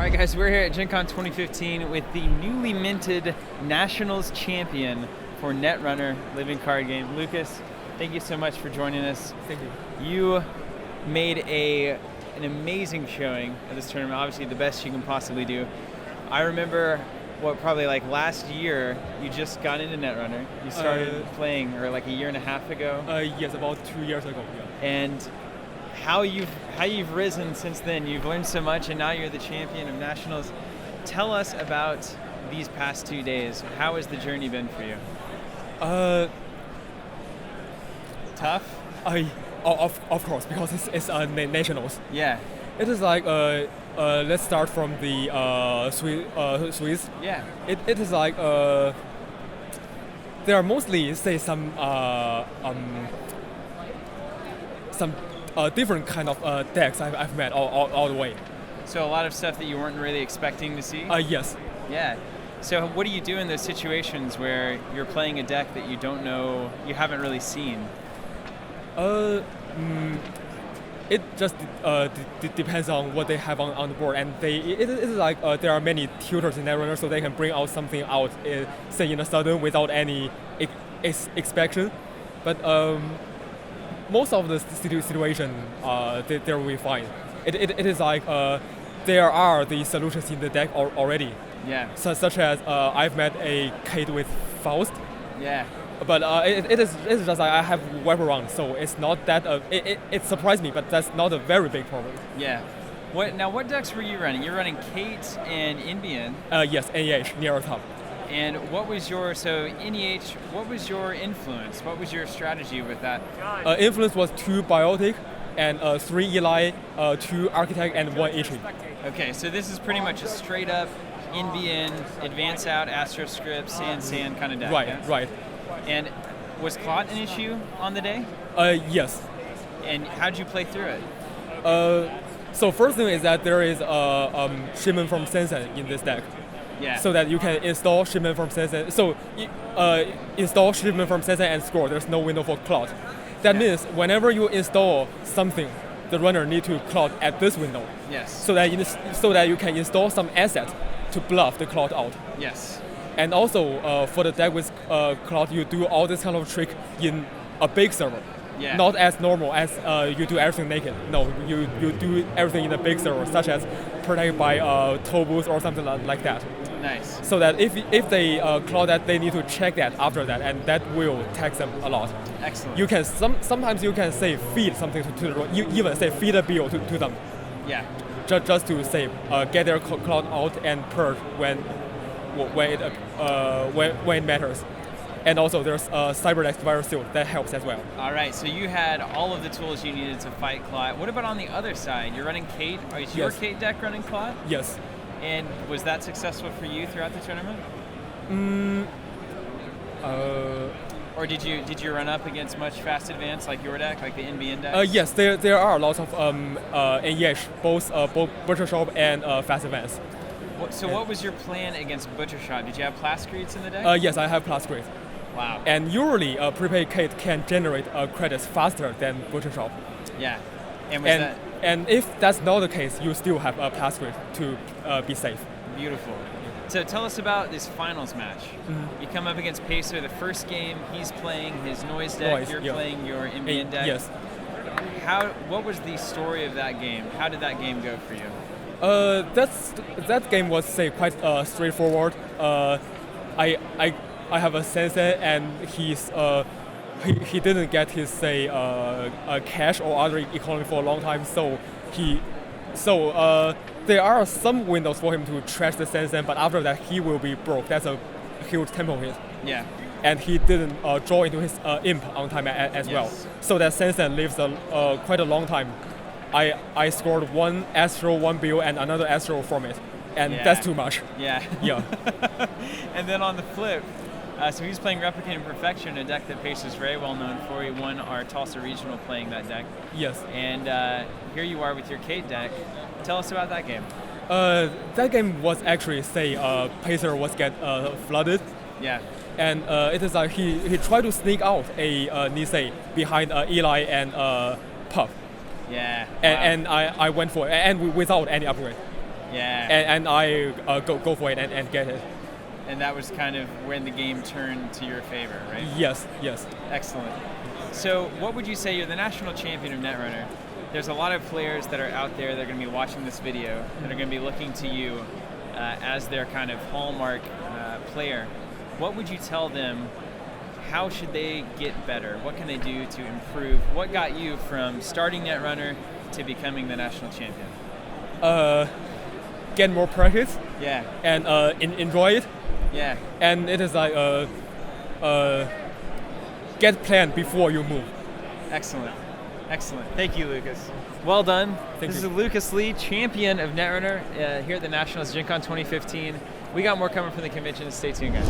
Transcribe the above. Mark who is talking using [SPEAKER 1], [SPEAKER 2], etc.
[SPEAKER 1] All right, guys, we're here at Gen Con 2015 with the newly minted Nationals champion for Netrunner living card game. Lucas, thank you so much for joining us.
[SPEAKER 2] Thank you.
[SPEAKER 1] You made an amazing showing at this tournament, obviously the best you can possibly do. I remember probably like last year, you just got into Netrunner. You started playing, or like a year and a half ago?
[SPEAKER 2] Yes, about 2 years ago, yeah.
[SPEAKER 1] And how you've risen since then. You've learned so much, and now you're the champion of Nationals. Tell us about these past 2 days. How has the journey been for you? Tough?
[SPEAKER 2] Of course, because it's Nationals.
[SPEAKER 1] Yeah.
[SPEAKER 2] It is like let's start from the Swiss.
[SPEAKER 1] Yeah.
[SPEAKER 2] It is like there are mostly some different kind of decks I've met all the way.
[SPEAKER 1] So a lot of stuff that you weren't really expecting to see?
[SPEAKER 2] Yes.
[SPEAKER 1] Yeah. So what do you do in those situations where you're playing a deck that you don't know, you haven't really seen?
[SPEAKER 2] It just depends on what they have on the board, and it is like there are many tutors in Netrunner, so they can bring out something out, say in a sudden without any expectation. But most of the situation they will be fine. It is like there are the solutions in the deck already.
[SPEAKER 1] Yeah.
[SPEAKER 2] Such as I've met a Kate with Faust.
[SPEAKER 1] Yeah.
[SPEAKER 2] But it is just like I have web around, so it's not that it surprised me, but that's not a very big problem.
[SPEAKER 1] Yeah. What decks were you running? You're running Kate and Inbian.
[SPEAKER 2] Yes, NEH near the top.
[SPEAKER 1] And what was your NEH? What was your influence? What was your strategy with that?
[SPEAKER 2] Influence was 2 Biotic, and 3 Eli, 2 Architect, and 1 Itchy.
[SPEAKER 1] Okay, so this is pretty much a straight up Inbian, advance out, Astro Script, sand kind of deck.
[SPEAKER 2] Right,
[SPEAKER 1] yeah?
[SPEAKER 2] right.
[SPEAKER 1] And was Clot an issue on the day?
[SPEAKER 2] Yes.
[SPEAKER 1] And how did you play through it?
[SPEAKER 2] So first thing is that there is shipment from Sensen in this deck.
[SPEAKER 1] Yeah.
[SPEAKER 2] So that you can install shipment from Sensen. So install shipment from Sensen and score. There's no window for Cloud. That means whenever you install something, the runner need to Cloud at this window.
[SPEAKER 1] Yes.
[SPEAKER 2] So that you can install some asset to bluff the Cloud out.
[SPEAKER 1] Yes.
[SPEAKER 2] And also for the deck with Cloud, you do all this kind of trick in a big server.
[SPEAKER 1] Yeah.
[SPEAKER 2] Not as normal as you do everything naked. No, you do everything in a big server, such as protected by toll booth or something like that.
[SPEAKER 1] Nice.
[SPEAKER 2] So that if they Cloud that, they need to check that after that, and that will tax them a lot.
[SPEAKER 1] Excellent.
[SPEAKER 2] You can sometimes you can say feed something to the you even say feed a bill to them.
[SPEAKER 1] Yeah.
[SPEAKER 2] Just to say get their Cloud out and purge when it matters. And also there's Cyberdex Virus Shield that helps as well.
[SPEAKER 1] All right, so you had all of the tools you needed to fight Clot. What about on the other side? You're running Kate. Is your Kate deck running Clot?
[SPEAKER 2] Yes.
[SPEAKER 1] And was that successful for you throughout the tournament? Or did you run up against much fast advance like your deck, like the NBN deck?
[SPEAKER 2] Yes, there are lots of NEH, both Butcher Shop and fast advance.
[SPEAKER 1] What was your plan against Butcher Shop? Did you have Plascretes in the deck?
[SPEAKER 2] Yes, I have Plascrete.
[SPEAKER 1] Wow.
[SPEAKER 2] And usually prepaid Kate can generate credits faster than Butcher Shop.
[SPEAKER 1] Yeah.
[SPEAKER 2] And if that's not the case, you still have a Plascrete to be safe.
[SPEAKER 1] Beautiful. So tell us about this finals match. Mm-hmm. You come up against Pacer. The first game, he's playing his noise deck. You're playing your NBN deck.
[SPEAKER 2] Yes.
[SPEAKER 1] What was the story of that game? How did that game go for you?
[SPEAKER 2] That game was quite straightforward. I have a sensei, and he didn't get his cash or other economy for a long time, so there are some windows for him to trash the sensei, but after that he will be broke. That's a huge tempo hit.
[SPEAKER 1] Yeah.
[SPEAKER 2] And he didn't draw into his imp on time as well, so that sensei lives quite a long time. I scored 1 Astro, 1 Bill, and another Astro from it, and that's too much.
[SPEAKER 1] Yeah.
[SPEAKER 2] Yeah.
[SPEAKER 1] And then on the flip, so he's playing Replicating Perfection, a deck that Pace is very well known for. He won our Tulsa Regional playing that deck.
[SPEAKER 2] Yes.
[SPEAKER 1] And here you are with your Kate deck. Tell us about that game.
[SPEAKER 2] That game was actually Pacer was get flooded.
[SPEAKER 1] Yeah.
[SPEAKER 2] And it is like he tried to sneak out a Nisei behind Eli and Pup.
[SPEAKER 1] Yeah.
[SPEAKER 2] And I went for it, and without any upgrade.
[SPEAKER 1] Yeah.
[SPEAKER 2] and I go for it and get it.
[SPEAKER 1] And that was kind of when the game turned to your favor, right?
[SPEAKER 2] Yes.
[SPEAKER 1] Excellent. So what would you say, you're the national champion of Netrunner. There's a lot of players that are out there that are going to be watching this video that are going to be looking to you as their kind of hallmark player. What would you tell them? How should they get better? What can they do to improve? What got you from starting Netrunner to becoming the national champion?
[SPEAKER 2] Get more practice.
[SPEAKER 1] Yeah.
[SPEAKER 2] And enjoy it.
[SPEAKER 1] Yeah.
[SPEAKER 2] And it is like get planned before you move.
[SPEAKER 1] Excellent. Thank you, Lucas. Well done. This is Lucas Lee, champion of Netrunner here at the Nationals Gen Con 2015. We got more coming from the convention. Stay tuned, guys.